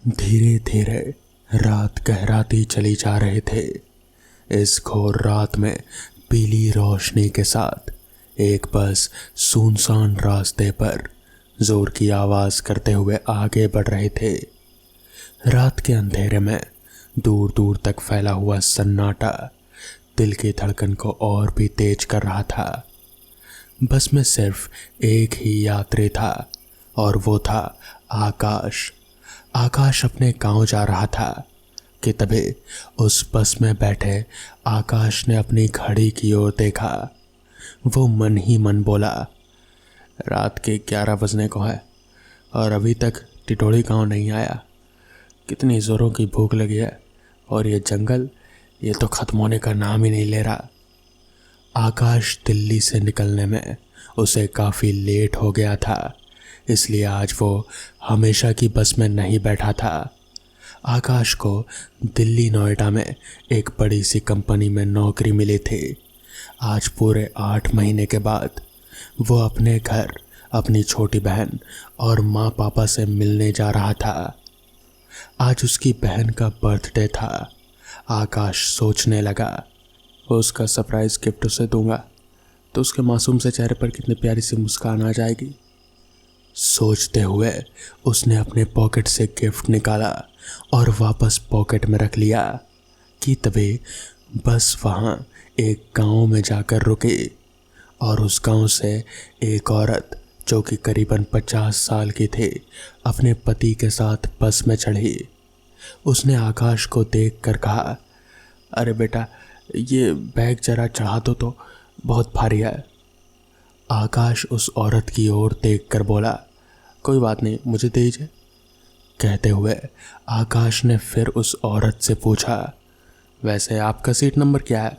धीरे धीरे रात गहराती चली जा रहे थे। इस घोर रात में पीली रोशनी के साथ एक बस सुनसान रास्ते पर जोर की आवाज करते हुए आगे बढ़ रहे थे। रात के अंधेरे में दूर दूर तक फैला हुआ सन्नाटा दिल की धड़कन को और भी तेज कर रहा था। बस में सिर्फ एक ही यात्री था और वो था आकाश। आकाश अपने गांव जा रहा था कि तभी उस बस में बैठे आकाश ने अपनी घड़ी की ओर देखा। वो मन ही मन बोला, रात के 11 बजने को है और अभी तक टिटोड़ी गांव नहीं आया। कितनी जोरों की भूख लगी है और ये जंगल ये तो ख़त्म होने का नाम ही नहीं ले रहा। आकाश दिल्ली से निकलने में उसे काफ़ी लेट हो गया था, इसलिए आज वो हमेशा की बस में नहीं बैठा था। आकाश को दिल्ली नोएडा में एक बड़ी सी कंपनी में नौकरी मिली थी। आज पूरे 8 महीने के बाद वो अपने घर अपनी छोटी बहन और माँ पापा से मिलने जा रहा था। आज उसकी बहन का बर्थडे था। आकाश सोचने लगा, उसका सरप्राइज गिफ्ट उसे दूंगा तो उसके मासूम से चेहरे पर कितनी प्यारी सी मुस्कान आ जाएगी। सोचते हुए उसने अपने पॉकेट से गिफ्ट निकाला और वापस पॉकेट में रख लिया कि तभी बस वहाँ एक गांव में जाकर रुकी और उस गांव से एक औरत जो कि करीबन 50 साल की थी अपने पति के साथ बस में चढ़ी। उसने आकाश को देखकर कहा, अरे बेटा ये बैग जरा चढ़ा दो तो बहुत भारी है। आकाश उस औरत की ओर देखकर बोला, कोई बात नहीं मुझे दे दीजिए। कहते हुए आकाश ने फिर उस औरत से पूछा, वैसे आपका सीट नंबर क्या है?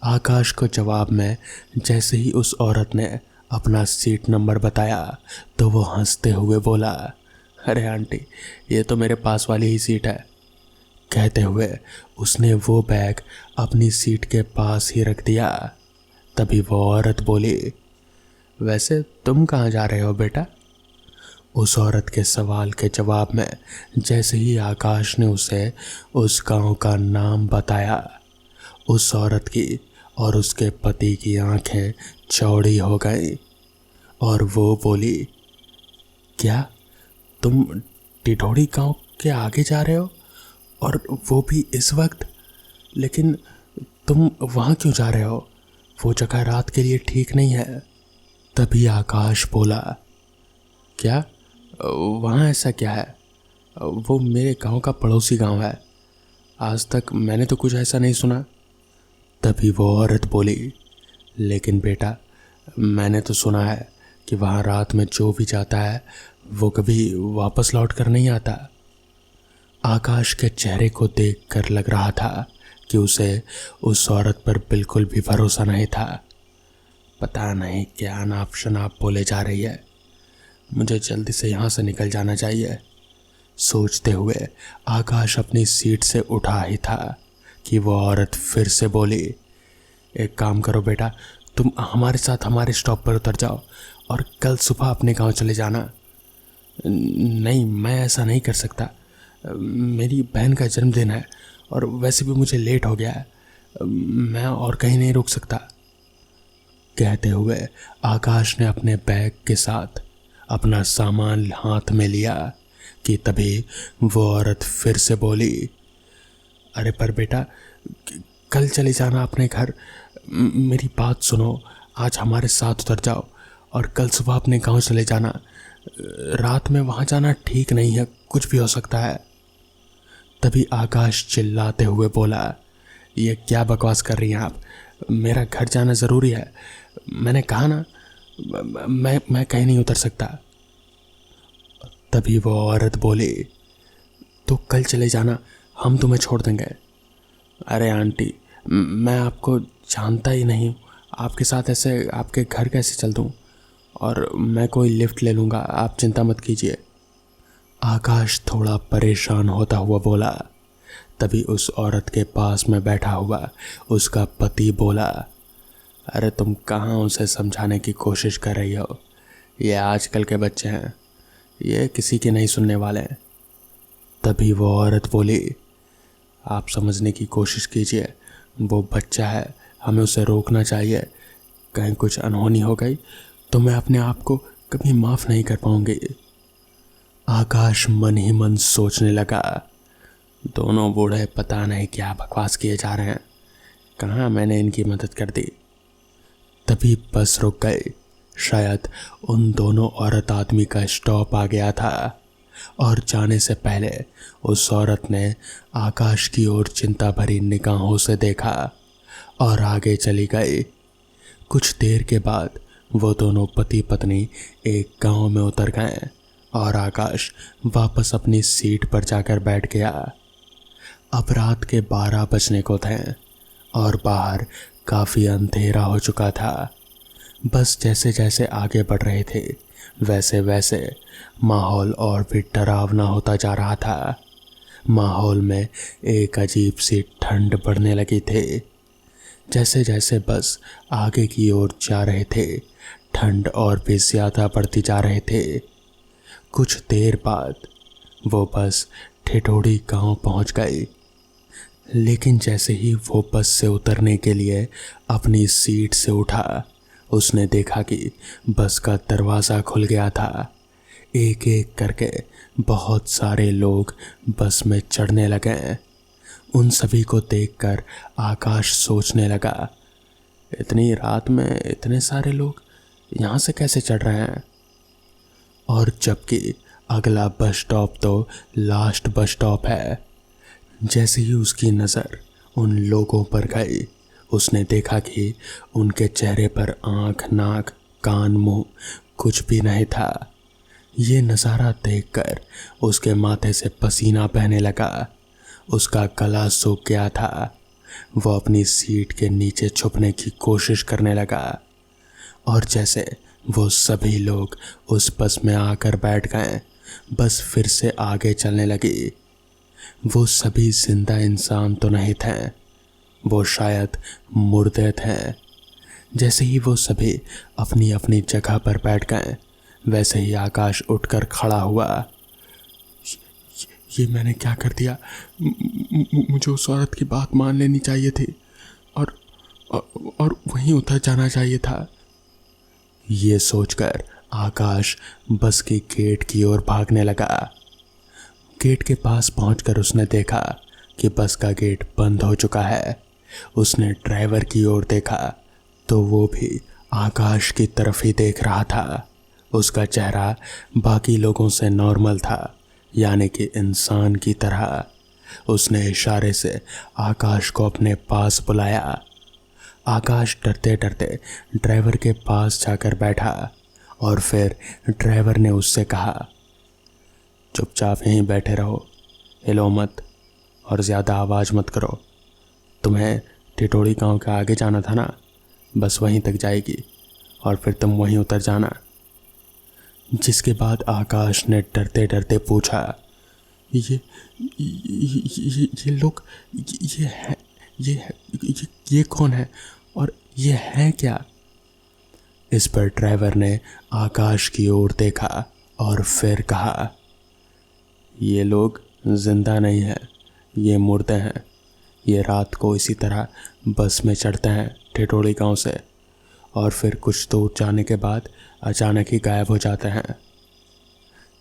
आकाश को जवाब में जैसे ही उस औरत ने अपना सीट नंबर बताया तो वो हंसते हुए बोला, अरे आंटी ये तो मेरे पास वाली ही सीट है। कहते हुए उसने वो बैग अपनी सीट के पास ही रख दिया। तभी वो औरत बोली, वैसे तुम कहाँ जा रहे हो बेटा? उस औरत के सवाल के जवाब में जैसे ही आकाश ने उसे उस गांव का नाम बताया, उस औरत की और उसके पति की आंखें चौड़ी हो गईं और वो बोली, क्या तुम टिटोड़ी गांव के आगे जा रहे हो और वो भी इस वक्त? लेकिन तुम वहाँ क्यों जा रहे हो? वो जगह रात के लिए ठीक नहीं है। तभी आकाश बोला, क्या वहाँ ऐसा क्या है? वो मेरे गांव का पड़ोसी गांव है, आज तक मैंने तो कुछ ऐसा नहीं सुना। तभी वो औरत बोली, लेकिन बेटा मैंने तो सुना है कि वहाँ रात में जो भी जाता है वो कभी वापस लौट कर नहीं आता। आकाश के चेहरे को देखकर लग रहा था कि उसे उस औरत पर बिल्कुल भी भरोसा नहीं था। पता नहीं क्या अनाप शनाप बोले जा रही है, मुझे जल्दी से यहाँ से निकल जाना चाहिए। सोचते हुए आकाश अपनी सीट से उठा ही था कि वो औरत फिर से बोली, एक काम करो बेटा, तुम हमारे साथ हमारे स्टॉप पर उतर जाओ और कल सुबह अपने गांव चले जाना। नहीं मैं ऐसा नहीं कर सकता, मेरी बहन का जन्मदिन है और वैसे भी मुझे लेट हो गया है, मैं और कहीं नहीं रुक सकता। कहते हुए आकाश ने अपने बैग के साथ अपना सामान हाथ में लिया कि तभी वो औरत फिर से बोली, अरे पर बेटा कल चले जाना अपने घर, मेरी बात सुनो, आज हमारे साथ उतर जाओ और कल सुबह अपने गांव चले जाना। रात में वहाँ जाना ठीक नहीं है, कुछ भी हो सकता है। तभी आकाश चिल्लाते हुए बोला, ये क्या बकवास कर रही हैं आप? मेरा घर जाना ज़रूरी है, मैंने कहा ना मैं कहीं नहीं उतर सकता। तभी वो औरत बोली, तो कल चले जाना, हम तुम्हें छोड़ देंगे। अरे आंटी मैं आपको जानता ही नहीं, आपके साथ ऐसे आपके घर कैसे चल दूँ? और मैं कोई लिफ्ट ले लूँगा, आप चिंता मत कीजिए। आकाश थोड़ा परेशान होता हुआ बोला। तभी उस औरत के पास में बैठा हुआ उसका पति बोला, अरे तुम कहाँ उसे समझाने की कोशिश कर रही हो? ये आजकल के बच्चे हैं, ये किसी की नहीं सुनने वाले हैं। तभी वो औरत बोली, आप समझने की कोशिश कीजिए, वो बच्चा है, हमें उसे रोकना चाहिए। कहीं कुछ अनहोनी हो गई तो मैं अपने आप को कभी माफ़ नहीं कर पाऊंगी। आकाश मन ही मन सोचने लगा, दोनों बूढ़े पता नहीं क्या बकवास किए जा रहे हैं, कहाँ मैंने इनकी मदद कर दी। तभी बस रुक गई। शायद उन दोनों औरत आदमी का स्टॉप आ गया था और जाने से पहले उस औरत ने आकाश की ओर चिंता भरी निगाहों से देखा और आगे चली गई। कुछ देर के बाद वो दोनों पति पत्नी एक गांव में उतर गए और आकाश वापस अपनी सीट पर जाकर बैठ गया। अब रात के 12 बजने को थे और बाहर काफ़ी अंधेरा हो चुका था। बस जैसे जैसे आगे बढ़ रहे थे वैसे वैसे माहौल और भी डरावना होता जा रहा था। माहौल में एक अजीब सी ठंड बढ़ने लगी थी। जैसे जैसे बस आगे की ओर जा रहे थे ठंड और भी ज़्यादा बढ़ती जा रहे थे। कुछ देर बाद वो बस ठिठोड़ी गांव पहुंच गई। लेकिन जैसे ही वो बस से उतरने के लिए अपनी सीट से उठा, उसने देखा कि बस का दरवाज़ा खुल गया था। एक एक करके बहुत सारे लोग बस में चढ़ने लगे। उन सभी को देखकर आकाश सोचने लगा, इतनी रात में इतने सारे लोग यहाँ से कैसे चढ़ रहे हैं। और जबकि अगला बस स्टॉप तो लास्ट बस स्टॉप है। जैसे ही उसकी नज़र उन लोगों पर गई, उसने देखा कि उनके चेहरे पर आँख, नाक, कान, मुंह कुछ भी नहीं था। ये नज़ारा देखकर उसके माथे से पसीना बहने लगा। उसका गला सूख गया था। वो अपनी सीट के नीचे छुपने की कोशिश करने लगा और जैसे वो सभी लोग उस बस में आकर बैठ गए, बस फिर से आगे चलने लगी। वो सभी जिंदा इंसान तो नहीं थे, वो शायद मुर्दे थे। जैसे ही वो सभी अपनी अपनी जगह पर बैठ गए, वैसे ही आकाश उठकर खड़ा हुआ। ये मैंने क्या कर दिया? मुझे उस औरत की बात मान लेनी चाहिए थी और वहीं उतर जाना चाहिए था। ये सोचकर आकाश बस के गेट की ओर भागने लगा। गेट के पास पहुंचकर उसने देखा कि बस का गेट बंद हो चुका है। उसने ड्राइवर की ओर देखा तो वो भी आकाश की तरफ ही देख रहा था। उसका चेहरा बाकी लोगों से नॉर्मल था, यानी कि इंसान की तरह। उसने इशारे से आकाश को अपने पास बुलाया। आकाश डरते डरते ड्राइवर के पास जाकर बैठा और फिर ड्राइवर ने उससे कहा, चुपचाप यहीं बैठे रहो, हिलो मत और ज़्यादा आवाज़ मत करो। तुम्हें ठिठोड़ी गांव के आगे जाना था ना, बस वहीं तक जाएगी और फिर तुम वहीं उतर जाना। जिसके बाद आकाश ने डरते डरते पूछा, ये लोग, ये कौन है और ये है क्या? इस पर ड्राइवर ने आकाश की ओर देखा और फिर कहा, ये लोग जिंदा नहीं हैं, ये मुर्दे हैं। ये रात को इसी तरह बस में चढ़ते हैं ठिठोड़ी गांव से और फिर कुछ दूर जाने के बाद अचानक ही गायब हो जाते हैं।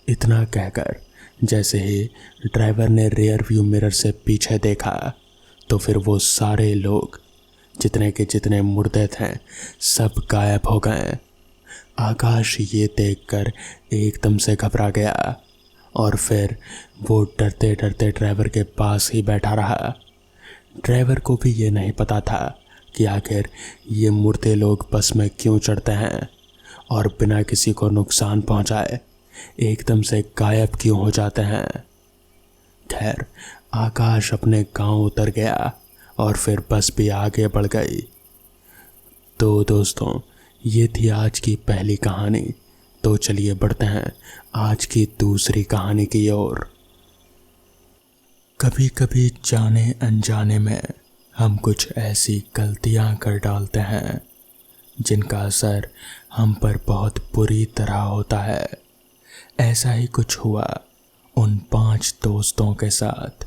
इतना कहकर जैसे ही ड्राइवर ने रियर व्यू मिरर से पीछे देखा तो फिर वो सारे लोग जितने के जितने मुर्दे थे सब गायब हो गए। आकाश ये देखकर एकदम से घबरा गया और फिर वो डरते डरते ड्राइवर के पास ही बैठा रहा। ड्राइवर को भी ये नहीं पता था कि आखिर ये मुर्दे लोग बस में क्यों चढ़ते हैं और बिना किसी को नुकसान पहुंचाए एकदम से गायब क्यों हो जाते हैं। खैर, आकाश अपने गांव उतर गया और फिर बस भी आगे बढ़ गई। तो दोस्तों, ये थी आज की पहली कहानी। तो चलिए बढ़ते हैं आज की दूसरी कहानी की ओर। कभी कभी जाने अनजाने में हम कुछ ऐसी गलतियां कर डालते हैं जिनका असर हम पर बहुत बुरी तरह होता है। ऐसा ही कुछ हुआ उन 5 दोस्तों के साथ।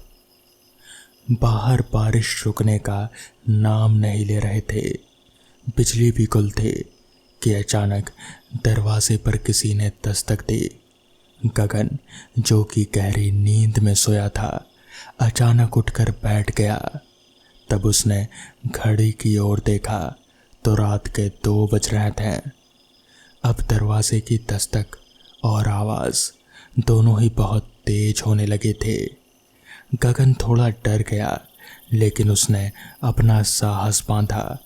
बाहर बारिश रुकने का नाम नहीं ले रहे थे, बिजली भी गुल थे कि अचानक दरवाजे पर किसी ने दस्तक दी। गगन, जो कि गहरी नींद में सोया था, अचानक उठकर बैठ गया। तब उसने घड़ी की ओर देखा तो रात के 2 बज रहे थे। अब दरवाजे की दस्तक और आवाज़ दोनों ही बहुत तेज होने लगे थे। गगन थोड़ा डर गया, लेकिन उसने अपना साहस बांधा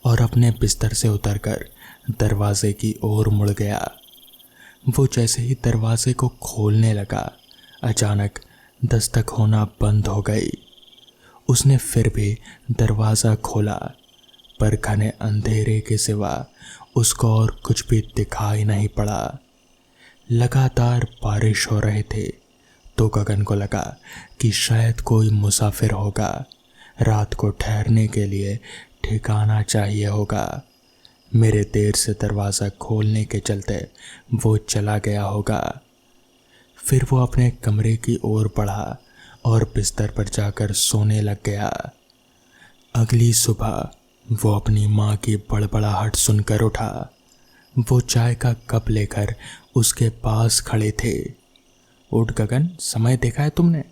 और अपने बिस्तर से उतरकर दरवाजे की ओर मुड़ गया। वो जैसे ही दरवाजे को खोलने लगा, अचानक दस्तक होना बंद हो गई। उसने फिर भी दरवाज़ा खोला, पर घने अंधेरे के सिवा उसको और कुछ भी दिखाई नहीं पड़ा। लगातार बारिश हो रहे थे, तो गगन को लगा कि शायद कोई मुसाफिर होगा, रात को ठहरने के लिए ठिकाना चाहिए होगा। मेरे देर से दरवाज़ा खोलने के चलते वो चला गया होगा। फिर वो अपने कमरे की ओर बढ़ा और बिस्तर पर जाकर सोने लग गया। अगली सुबह वो अपनी माँ की बड़बड़ाहट सुनकर उठा। वो चाय का कप लेकर उसके पास खड़े थे। उठ गगन, समय देखा है तुमने?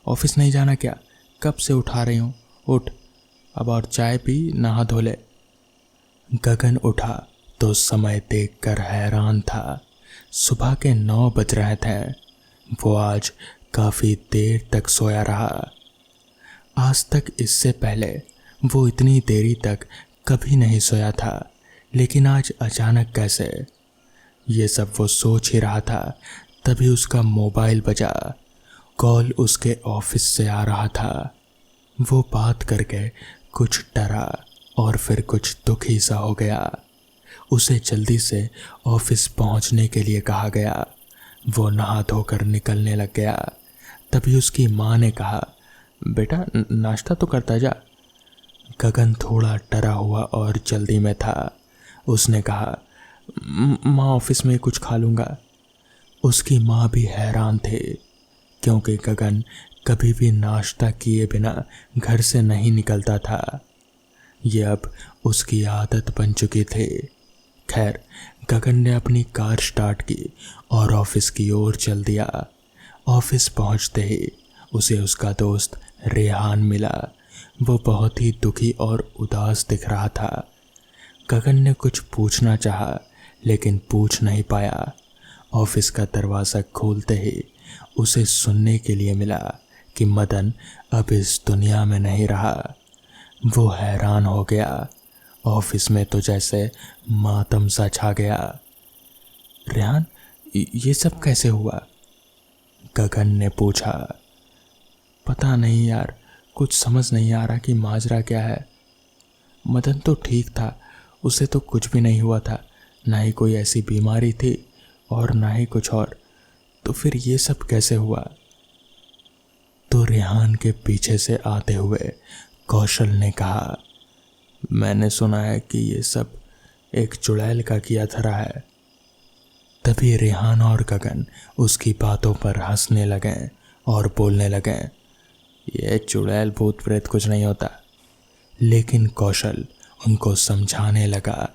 ऑफिस नहीं जाना क्या? कब से उठा रही हूँ, उठ अब और चाय पी, नहा धो ले। गगन उठा तो समय देखकर हैरान था। सुबह के 9 बज रहे थे। वो आज काफ़ी देर तक सोया रहा। आज तक इससे पहले वो इतनी देरी तक कभी नहीं सोया था, लेकिन आज अचानक कैसे? ये सब वो सोच ही रहा था, तभी उसका मोबाइल बजा। कॉल उसके ऑफिस से आ रहा था। वो बात करके कुछ डरा और फिर कुछ दुखी सा हो गया। उसे जल्दी से ऑफिस पहुंचने के लिए कहा गया। वो नहा धोकर निकलने लग गया। तभी उसकी माँ ने कहा, बेटा नाश्ता तो करता जा। गगन थोड़ा डरा हुआ और जल्दी में था। उसने कहा, माँ ऑफिस में कुछ खा लूँगा। उसकी माँ भी हैरान थे, क्योंकि गगन कभी भी नाश्ता किए बिना घर से नहीं निकलता था। ये अब उसकी आदत बन चुकी थी। खैर, गगन ने अपनी कार स्टार्ट की और ऑफिस की ओर चल दिया। ऑफिस पहुंचते ही उसे उसका दोस्त रेहान मिला। वो बहुत ही दुखी और उदास दिख रहा था। गगन ने कुछ पूछना चाहा, लेकिन पूछ नहीं पाया। ऑफिस का दरवाज़ा खोलते ही उसे सुनने के लिए मिला कि मदन अब इस दुनिया में नहीं रहा। वो हैरान हो गया। ऑफिस में तो जैसे मातम सा छा गया। रेहान, ये सब कैसे हुआ? गगन ने पूछा। पता नहीं यार, कुछ समझ नहीं आ रहा कि माजरा क्या है। मदन तो ठीक था, उसे तो कुछ भी नहीं हुआ था, ना ही कोई ऐसी बीमारी थी और ना ही कुछ और। तो फिर ये सब कैसे हुआ? तो रेहान के पीछे से आते हुए कौशल ने कहा, मैंने सुना है कि ये सब एक चुड़ैल का किया धरा है। तभी रेहान और गगन उसकी बातों पर हंसने लगे और बोलने लगे, ये चुड़ैल भूत प्रेत कुछ नहीं होता। लेकिन कौशल उनको समझाने लगा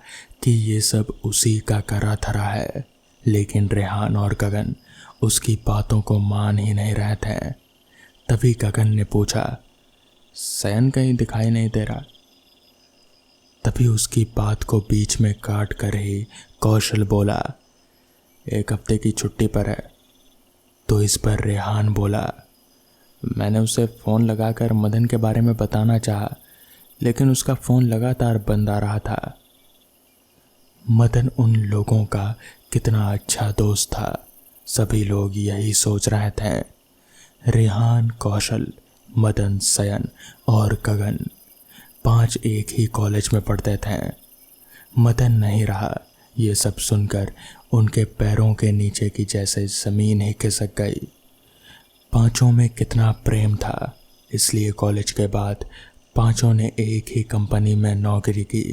कि ये सब उसी का करा धरा है। लेकिन रेहान और गगन उसकी बातों को मान ही नहीं रहे थे। तभी गगन ने पूछा, सैन कहीं दिखाई नहीं दे रहा? तभी उसकी बात को बीच में काट कर ही कौशल बोला, 1 हफ्ते की छुट्टी पर है। तो इस पर रेहान बोला, मैंने उसे फ़ोन लगाकर मदन के बारे में बताना चाहा, लेकिन उसका फ़ोन लगातार बंद आ रहा था। मदन उन लोगों का कितना अच्छा दोस्त था, सभी लोग यही सोच रहे थे। रेहान, कौशल, मदन, सयन और गगन 5 एक ही कॉलेज में पढ़ते थे। मदन नहीं रहा। ये सब सुनकर उनके पैरों के नीचे की जैसे ज़मीन ही खिसक गई। 5 में कितना प्रेम था, इसलिए कॉलेज के बाद 5 ने एक ही कंपनी में नौकरी की।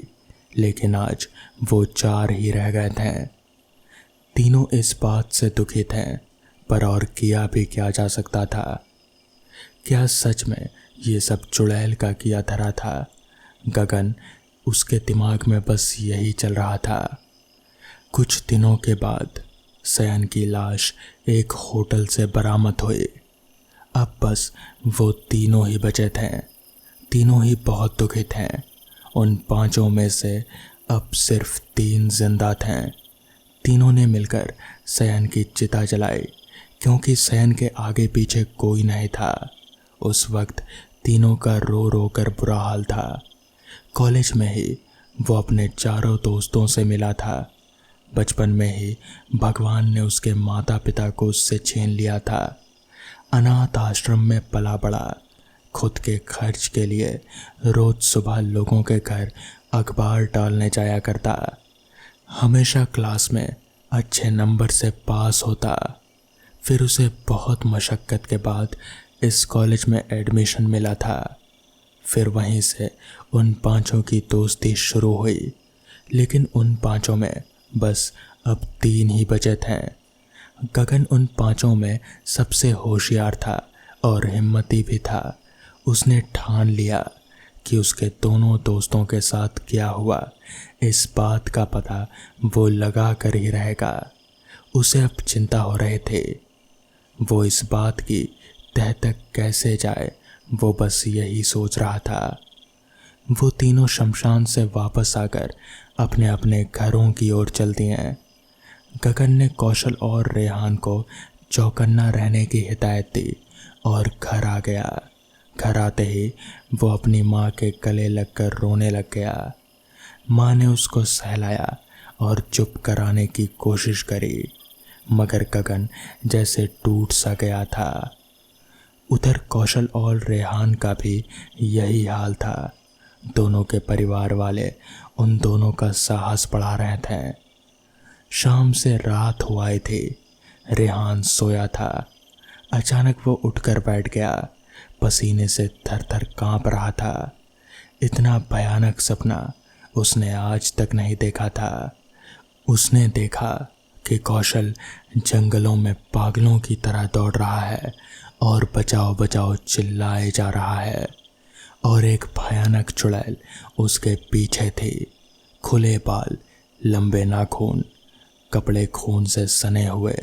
लेकिन आज वो 4 ही रह गए थे। तीनों इस बात से दुखी थे, पर और किया भी क्या जा सकता था? क्या सच में ये सब चुड़ैल का किया धरा था? गगन, उसके दिमाग में बस यही चल रहा था। कुछ दिनों के बाद सयन की लाश एक होटल से बरामद हुई। अब बस वो तीनों ही बचे थे। तीनों ही बहुत दुखित हैं। उन पांचों में से अब सिर्फ 3 जिंदा थे। तीनों ने मिलकर सयन की चिता जलाई, क्योंकि सयन के आगे पीछे कोई नहीं था। उस वक्त तीनों का रो रो कर बुरा हाल था। कॉलेज में ही वो अपने चारों दोस्तों से मिला था। बचपन में ही भगवान ने उसके माता पिता को उससे छीन लिया था। अनाथ आश्रम में पला बड़ा। खुद के खर्च के लिए रोज सुबह लोगों के घर अखबार डालने जाया करता। हमेशा क्लास में अच्छे नंबर से पास होता। फिर उसे बहुत मशक्क़त के बाद इस कॉलेज में एडमिशन मिला था। फिर वहीं से उन पांचों की दोस्ती शुरू हुई। लेकिन उन पांचों में बस अब 3 ही बचे थे। गगन उन पांचों में सबसे होशियार था और हिम्मती भी था। उसने ठान लिया कि उसके दोनों दोस्तों के साथ क्या हुआ, इस बात का पता वो लगा कर ही रहेगा। उसे अब चिंता हो रहे थे। वो इस बात की तह तक कैसे जाए, वो बस यही सोच रहा था। वो तीनों शमशान से वापस आकर अपने अपने घरों की ओर चल दिए। गगन ने कौशल और रेहान को चौकन्ना रहने की हिदायत दी और घर आ गया। घर आते ही वो अपनी माँ के गले लगकर रोने लग गया। माँ ने उसको सहलाया और चुप कराने की कोशिश करी, मगर गगन जैसे टूट सा गया था। उधर कौशल और रेहान का भी यही हाल था। दोनों के परिवार वाले उन दोनों का साहस बढ़ा रहे थे। शाम से रात हुई थी। रेहान सोया था। अचानक वो उठकर बैठ गया। पसीने से थर थर कांप रहा था। इतना भयानक सपना उसने आज तक नहीं देखा था। उसने देखा कि कौशल जंगलों में पागलों की तरह दौड़ रहा है और बचाओ बचाओ चिल्लाए जा रहा है, और एक भयानक चुड़ैल उसके पीछे थी। खुले बाल, लंबे नाखून, कपड़े खून से सने हुए,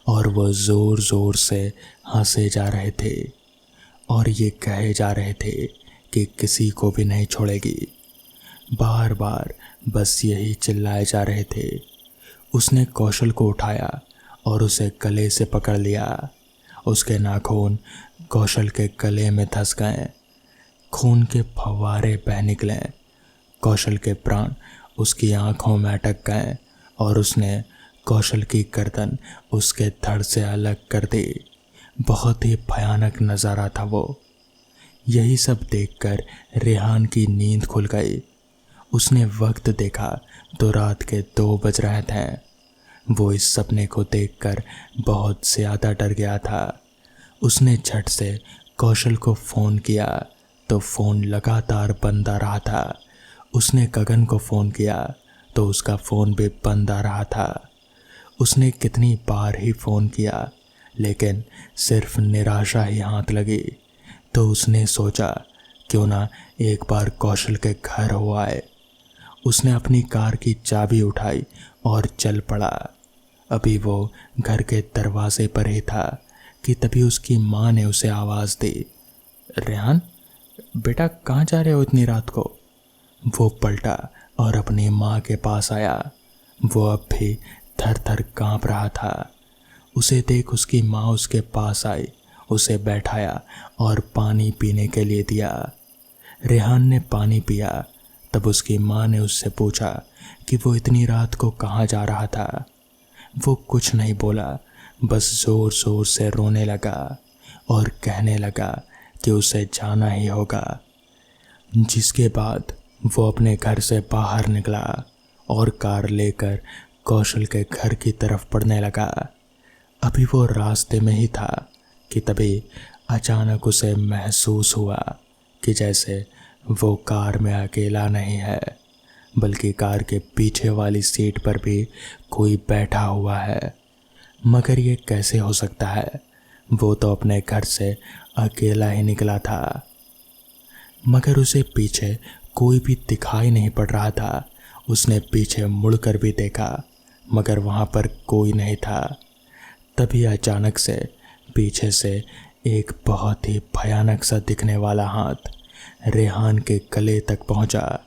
और वो जोर जोर से हंसे जा रहे थे और ये कहे जा रहे थे कि किसी को भी नहीं छोड़ेगी। बार बार बस यही चिल्लाए जा रहे थे। उसने कौशल को उठाया और उसे गले से पकड़ लिया। उसके नाखून कौशल के गले में धंस गए। खून के फव्वारे बह निकले। कौशल के प्राण उसकी आंखों में अटक गए और उसने कौशल की गर्दन उसके धड़ से अलग कर दी। बहुत ही भयानक नज़ारा था वो। यही सब देखकर रेहान की नींद खुल गई। उसने वक्त देखा तो रात के 2 बज रहे थे। वो इस सपने को देखकर बहुत ज़्यादा डर गया था। उसने झट से कौशल को फ़ोन किया तो फ़ोन लगातार बंद आ रहा था। उसने गगन को फ़ोन किया तो उसका फ़ोन भी बंद आ रहा था। उसने कितनी बार ही फ़ोन किया, लेकिन सिर्फ निराशा ही हाथ लगी। तो उसने सोचा क्यों ना एक बार कौशल के घर हो आए। उसने अपनी कार की चाबी उठाई और चल पड़ा। अभी वो घर के दरवाजे पर ही था कि तभी उसकी माँ ने उसे आवाज़ दी, रेहान बेटा कहाँ जा रहे हो इतनी रात को? वो पलटा और अपनी माँ के पास आया। वो अब भी थर थर काँप रहा था। उसे देख उसकी माँ उसके पास आई, उसे बैठाया और पानी पीने के लिए दिया। रेहान ने पानी पिया। तब उसकी माँ ने उससे पूछा कि वो इतनी रात को कहाँ जा रहा था। वो कुछ नहीं बोला, बस ज़ोर ज़ोर से रोने लगा और कहने लगा कि उसे जाना ही होगा। जिसके बाद वो अपने घर से बाहर निकला और कार लेकर कौशल के घर की तरफ बढ़ने लगा। अभी वो रास्ते में ही था कि तभी अचानक उसे महसूस हुआ कि जैसे वो कार में अकेला नहीं है, बल्कि कार के पीछे वाली सीट पर भी कोई बैठा हुआ है। मगर ये कैसे हो सकता है, वो तो अपने घर से अकेला ही निकला था। मगर उसे पीछे कोई भी दिखाई नहीं पड़ रहा था। उसने पीछे मुड़कर भी देखा मगर वहाँ पर कोई नहीं था। तभी अचानक से पीछे से एक बहुत ही भयानक सा दिखने वाला हाथ रेहान के गले तक पहुंचा।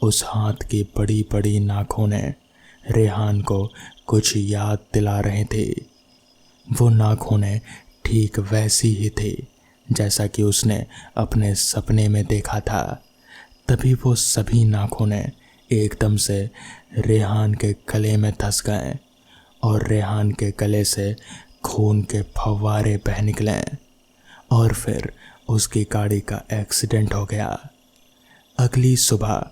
उस हाथ की बड़ी बड़ी नाखूनें रेहान को कुछ याद दिला रहे थे। वो नाखूनें ठीक वैसी ही थी जैसा कि उसने अपने सपने में देखा था। तभी वो सभी नाखूनें एकदम से रेहान के गले में धंस गए और रेहान के गले से खून के फव्वारे बह निकले और फिर उसकी गाड़ी का एक्सीडेंट हो गया। अगली सुबह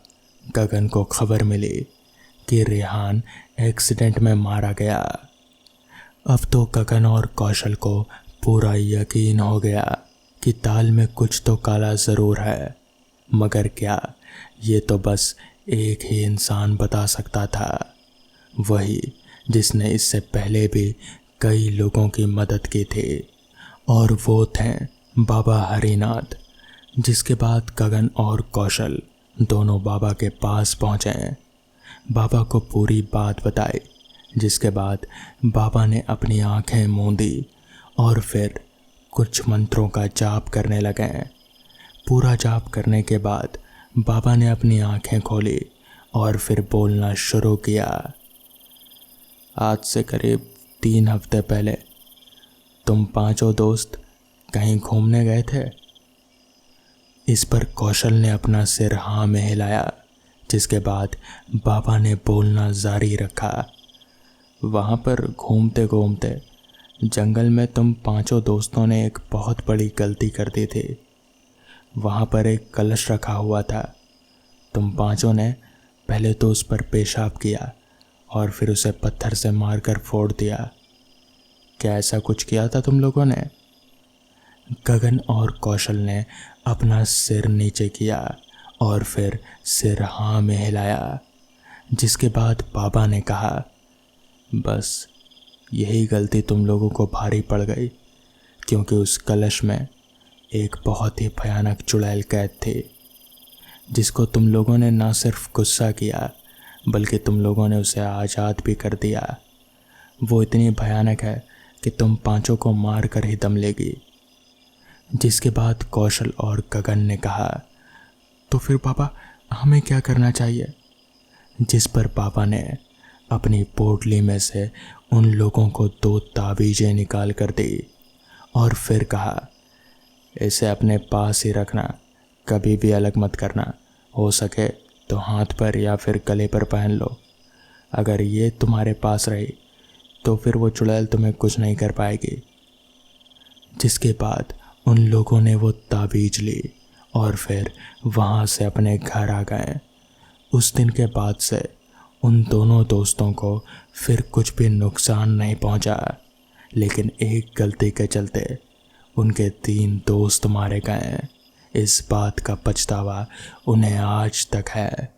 गगन को खबर मिली कि रेहान एक्सीडेंट में मारा गया। अब तो गगन और कौशल को पूरा यकीन हो गया कि ताल में कुछ तो काला ज़रूर है, मगर क्या, ये तो बस एक ही इंसान बता सकता था, वही जिसने इससे पहले भी कई लोगों की मदद की थी, और वो थे बाबा हरिनाथ। जिसके बाद गगन और कौशल दोनों बाबा के पास पहुँचे, बाबा को पूरी बात बताई। जिसके बाद बाबा ने अपनी आंखें मूंदी और फिर कुछ मंत्रों का जाप करने लगे। पूरा जाप करने के बाद बाबा ने अपनी आंखें खोली और फिर बोलना शुरू किया। आज से करीब 3 हफ्ते पहले तुम पांचों दोस्त कहीं घूमने गए थे। इस पर कौशल ने अपना सिर हाँ में हिलाया। जिसके बाद बाबा ने बोलना जारी रखा। वहाँ पर घूमते घूमते जंगल में तुम पांचों दोस्तों ने एक बहुत बड़ी गलती कर दी थी। वहाँ पर एक कलश रखा हुआ था। तुम पांचों ने पहले तो उस पर पेशाब किया और फिर उसे पत्थर से मारकर फोड़ दिया। क्या ऐसा कुछ किया था तुम लोगों ने? गगन और कौशल ने अपना सिर नीचे किया और फिर सिर हाँ में हिलाया। जिसके बाद बाबा ने कहा, बस यही गलती तुम लोगों को भारी पड़ गई, क्योंकि उस कलश में एक बहुत ही भयानक चुड़ैल कैद थी, जिसको तुम लोगों ने ना सिर्फ गुस्सा किया बल्कि तुम लोगों ने उसे आज़ाद भी कर दिया। वो इतनी भयानक है कि तुम पांचों को मार कर ही दम लेगी। जिसके बाद कौशल और गगन ने कहा, तो फिर बाबा हमें क्या करना चाहिए? जिस पर बाबा ने अपनी पोटली में से उन लोगों को 2 ताबीज़ें निकाल कर दी और फिर कहा, इसे अपने पास ही रखना, कभी भी अलग मत करना। हो सके तो हाथ पर या फिर गले पर पहन लो। अगर ये तुम्हारे पास रही तो फिर वो चुड़ैल तुम्हें कुछ नहीं कर पाएगी। जिसके बाद उन लोगों ने वो ताबीज़ ली और फिर वहाँ से अपने घर आ गए। उस दिन के बाद से उन दोनों दोस्तों को फिर कुछ भी नुकसान नहीं पहुँचा, लेकिन एक गलती के चलते उनके 3 दोस्त मारे गए। इस बात का पछतावा उन्हें आज तक है।